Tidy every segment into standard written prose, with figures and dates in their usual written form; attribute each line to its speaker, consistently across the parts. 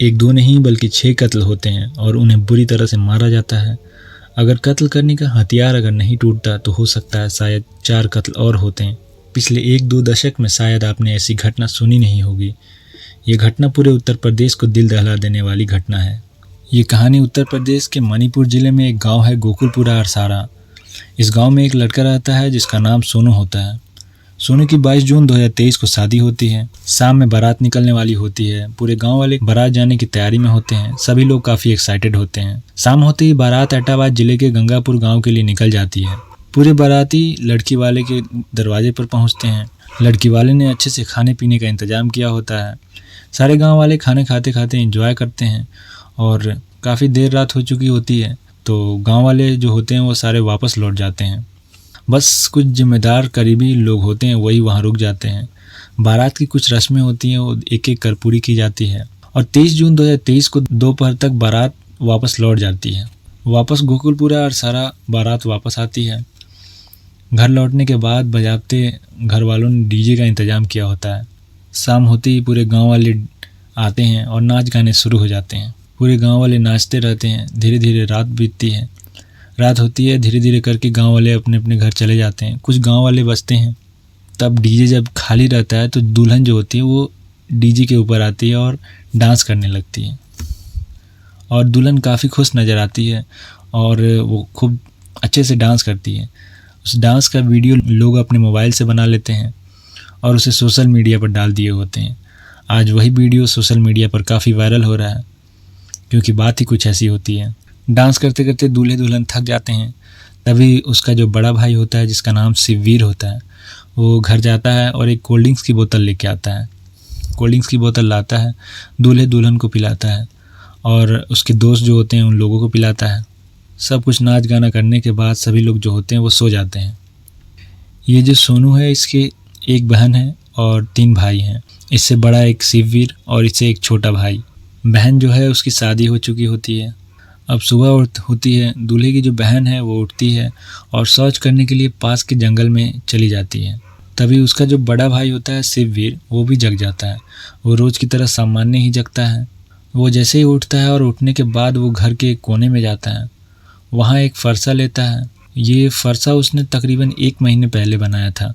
Speaker 1: एक दो नहीं बल्कि 6 कत्ल होते हैं और उन्हें बुरी तरह से मारा जाता है। अगर कत्ल करने का हथियार अगर नहीं टूटता तो हो सकता है शायद 4 कत्ल और होते हैं। पिछले 1-2 दशक में शायद आपने ऐसी घटना सुनी नहीं होगी। ये घटना पूरे उत्तर प्रदेश को दिल दहला देने वाली घटना है। ये कहानी उत्तर प्रदेश के मणिपुर जिले में एक गांव है गोकुलपुरा अरसारा। इस गांव में एक लड़का रहता है जिसका नाम सोनू होता है। सोनू की 22 जून 2023 को शादी होती है। शाम में बारात निकलने वाली होती है। पूरे गांव वाले बारात जाने की तैयारी में होते हैं। सभी लोग काफ़ी एक्साइटेड होते हैं। शाम होते ही बारात एटाबाद जिले के गंगापुर गांव के लिए निकल जाती है। पूरे बाराती लड़की वाले के दरवाजे पर पहुंचते हैं। लड़की वाले ने अच्छे से खाने पीने का इंतजाम किया होता है। सारे गाँव वाले खाने खाते खाते इंजॉय करते हैं और काफ़ी देर रात हो चुकी होती है तो गाँव वाले जो होते हैं वो सारे वापस लौट जाते हैं। बस कुछ जिम्मेदार करीबी लोग होते हैं वही वहाँ रुक जाते हैं। बारात की कुछ रस्में होती हैं वो एक एक कर पूरी की जाती है और 23 जून 2023 को दोपहर तक बारात वापस लौट जाती है। वापस गोकुलपुरा और सारा बारात वापस आती है। घर लौटने के बाद बजाते घर वालों ने डीजे का इंतज़ाम किया होता है। शाम होते ही पूरे गांव वाले आते हैं और नाच गाने शुरू हो जाते हैं। पूरे गांव वाले नाचते रहते हैं। धीरे धीरे रात बीतती है। रात होती है, धीरे धीरे करके गांव वाले अपने अपने घर चले जाते हैं। कुछ गांव वाले बचते हैं। तब डीजे जब खाली रहता है तो दुल्हन जो होती है वो डीजे के ऊपर आती है और डांस करने लगती है और दुल्हन काफ़ी खुश नज़र आती है और वो खूब अच्छे से डांस करती है। उस डांस का वीडियो लोग अपने मोबाइल से बना लेते हैं और उसे सोशल मीडिया पर डाल दिए होते हैं। आज वही वीडियो सोशल मीडिया पर काफ़ी वायरल हो रहा है क्योंकि बात ही कुछ ऐसी होती है। डांस करते करते दूल्हे दुल्हन थक जाते हैं। तभी उसका जो बड़ा भाई होता है जिसका नाम शिववीर होता है वो घर जाता है और एक कोल्ड ड्रिंक्स की बोतल लेके आता है। कोल्ड ड्रिंक्स की बोतल लाता है, दूल्हे दुल्हन को पिलाता है और उसके दोस्त जो होते हैं उन लोगों को पिलाता है। सब कुछ नाच गाना करने के बाद सभी लोग जो होते हैं वो सो जाते हैं। ये जो सोनू है इसके एक बहन है और 3 भाई हैं। इससे बड़ा एक शिववीर और इससे एक छोटा भाई। बहन जो है उसकी शादी हो चुकी होती है। अब सुबह होती है। दूल्हे की जो बहन है वो उठती है और शौच करने के लिए पास के जंगल में चली जाती है। तभी उसका जो बड़ा भाई होता है शिववीर वो भी जग जाता है। वो रोज़ की तरह सामान्य ही जगता है। वो जैसे ही उठता है और उठने के बाद वो घर के कोने में जाता है। वहाँ एक फरसा लेता है। ये फरसा उसने तकरीबन 1 महीने पहले बनाया था,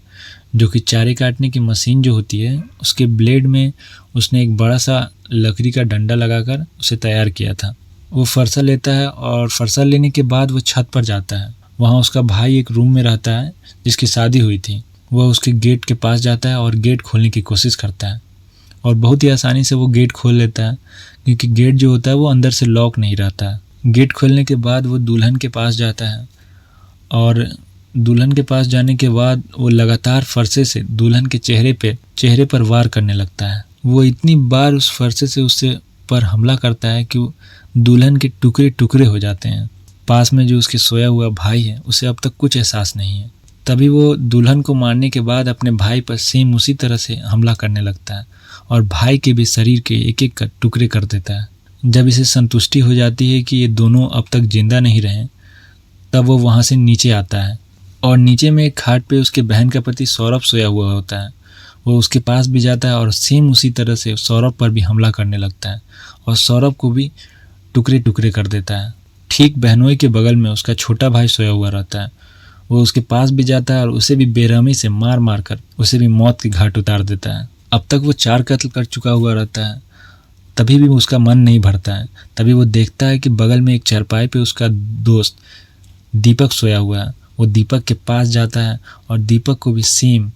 Speaker 1: जो कि चारे काटने की मशीन जो होती है उसके ब्लेड में उसने एक बड़ा सा लकड़ी का डंडा लगाकर उसे तैयार किया था। वो फरसा लेता है और फरसा लेने के बाद वो छत पर जाता है। वहाँ उसका भाई एक रूम में रहता है जिसकी शादी हुई थी। वह उसके गेट के पास जाता है और गेट खोलने की कोशिश करता है और बहुत ही आसानी से वो गेट खोल लेता है क्योंकि गेट जो होता है वो अंदर से लॉक नहीं रहता है। गेट खोलने के बाद वो दुल्हन के पास जाता है और दुल्हन के पास जाने के बाद वो लगातार फरसे से दुल्हन के चेहरे पर वार करने लगता है। वो इतनी बार उस फरसे से उससे पर हमला करता है कि दुल्हन के टुकड़े टुकड़े हो जाते हैं। पास में जो उसके सोया हुआ भाई है उसे अब तक कुछ एहसास नहीं है। तभी वो दुल्हन को मारने के बाद अपने भाई पर सेम उसी तरह से हमला करने लगता है और भाई के भी शरीर के एक एक टुकड़े कर देता है। जब इसे संतुष्टि हो जाती है कि ये दोनों अब तक जिंदा नहीं रहे तब वो वहाँ से नीचे आता है और नीचे में एक खाट पे उसके बहन का पति सौरभ सोया हुआ होता है। वो उसके पास भी जाता है और सेम उसी तरह से सौरभ पर भी हमला करने लगता है और सौरभ को भी टुकड़े टुकड़े कर देता है। ठीक बहनोई के बगल में उसका छोटा भाई सोया हुआ रहता है। वो उसके पास भी जाता है और उसे भी बेरहमी से मार मार कर उसे भी मौत के घाट उतार देता है। अब तक वो 4 कत्ल कर चुका हुआ रहता है। तभी भी उसका मन नहीं भरता है। तभी वो देखता है कि बगल में एक चारपाई पे उसका दोस्त दीपक सोया हुआ है। वो दीपक के पास जाता है और दीपक को भी सेम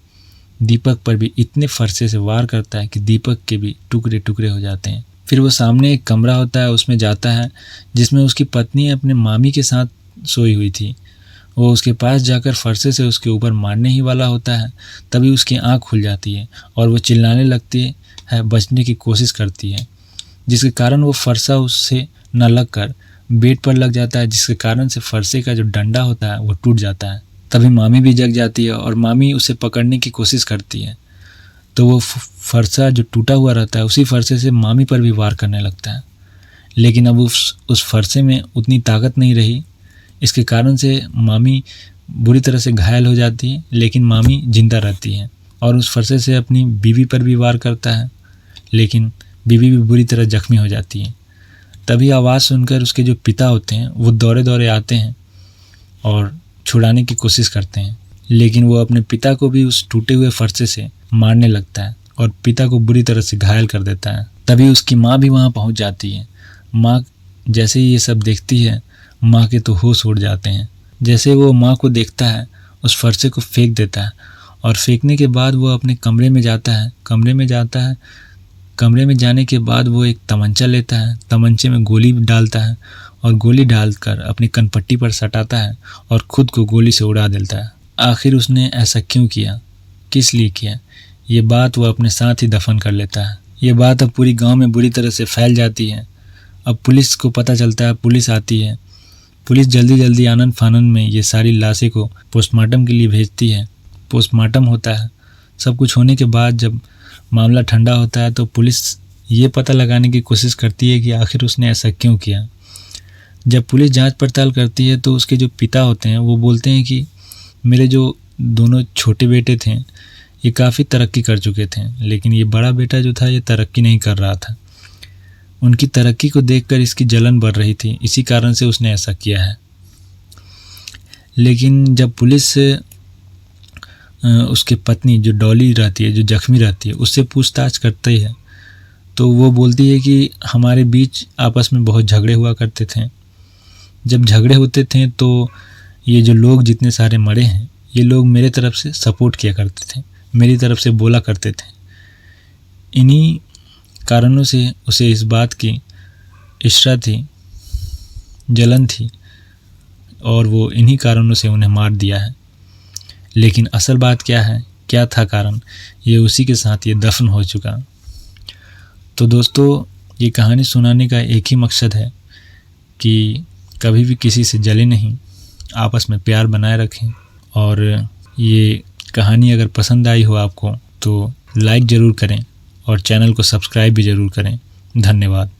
Speaker 1: दीपक पर भी इतने फरसे से वार करता है कि दीपक के भी टुकड़े टुकड़े हो जाते हैं। फिर वो सामने एक कमरा होता है उसमें जाता है जिसमें उसकी पत्नी अपने मामी के साथ सोई हुई थी। वो उसके पास जाकर फरसे से उसके ऊपर मारने ही वाला होता है। तभी उसकी आंख खुल जाती है और वो चिल्लाने लगती है, बचने की कोशिश करती है, जिसके कारण वो फरसा उससे न लगकर बेड पर लग जाता है, जिसके कारण से फरसे का जो डंडा होता है वो टूट जाता है। तभी मामी भी जग जाती है और मामी उसे पकड़ने की कोशिश करती है तो वो फरसा जो टूटा हुआ रहता है उसी फरसे से मामी पर भी वार करने लगता है। लेकिन अब उस फरसे में उतनी ताकत नहीं रही। इसके कारण से मामी बुरी तरह से घायल हो जाती है, लेकिन मामी जिंदा रहती है और उस फरसे से अपनी बीवी पर भी वार करता है, लेकिन बीवी भी बुरी तरह जख्मी हो जाती है। तभी आवाज़ सुनकर उसके जो पिता होते हैं वो दौड़े दौड़े आते हैं और छुड़ाने की कोशिश करते हैं, लेकिन वो अपने पिता को भी उस टूटे हुए फरसे से मारने लगता है और पिता को बुरी तरह से घायल कर देता है। तभी उसकी माँ भी वहाँ पहुँच जाती है। माँ जैसे ही ये सब देखती है, माँ के तो होश उड़ जाते हैं। जैसे वो माँ को देखता है, उस फरसे को फेंक देता है और फेंकने के बाद वो अपने कमरे में जाता है। कमरे में जाने के बाद वो एक तमंचा लेता है, तमंचे में गोली डालता है और गोली डालकर अपनी कनपट्टी पर सटाता है और ख़ुद को गोली से उड़ा देता है। आखिर उसने ऐसा क्यों किया, किस लिए किया, ये बात वो अपने साथ ही दफन कर लेता है। ये बात अब पूरी गांव में बुरी तरह से फैल जाती है। अब पुलिस को पता चलता है, पुलिस आती है। पुलिस जल्दी जल्दी आनन फानन में ये सारी लाशें को पोस्टमार्टम के लिए भेजती है। पोस्टमार्टम होता है। सब कुछ होने के बाद जब मामला ठंडा होता है तो पुलिस ये पता लगाने की कोशिश करती है कि आखिर उसने ऐसा क्यों किया। जब पुलिस जांच पड़ताल करती है तो उसके जो पिता होते हैं वो बोलते हैं कि मेरे जो दोनों छोटे बेटे थे ये काफ़ी तरक्की कर चुके थे, लेकिन ये बड़ा बेटा जो था ये तरक्की नहीं कर रहा था। उनकी तरक्की को देखकर इसकी जलन बढ़ रही थी, इसी कारण से उसने ऐसा किया है। लेकिन जब पुलिस उसके पत्नी जो डॉली रहती है, जो जख्मी रहती है, उससे पूछताछ करती है तो वो बोलती है कि हमारे बीच आपस में बहुत झगड़े हुआ करते थे। जब झगड़े होते थे तो ये जो लोग जितने सारे मरे हैं ये लोग मेरे तरफ से सपोर्ट किया करते थे, मेरी तरफ से बोला करते थे। इन्हीं कारणों से उसे इस बात की इच्छा थी, जलन थी और वो इन्हीं कारणों से उन्हें मार दिया है। लेकिन असल बात क्या है, क्या था कारण, ये उसी के साथ ये दफन हो चुका। तो दोस्तों, ये कहानी सुनाने का एक ही मकसद है कि कभी भी किसी से जले नहीं, आपस में प्यार बनाए रखें। और ये कहानी अगर पसंद आई हो आपको तो लाइक ज़रूर करें और चैनल को सब्सक्राइब भी ज़रूर करें। धन्यवाद।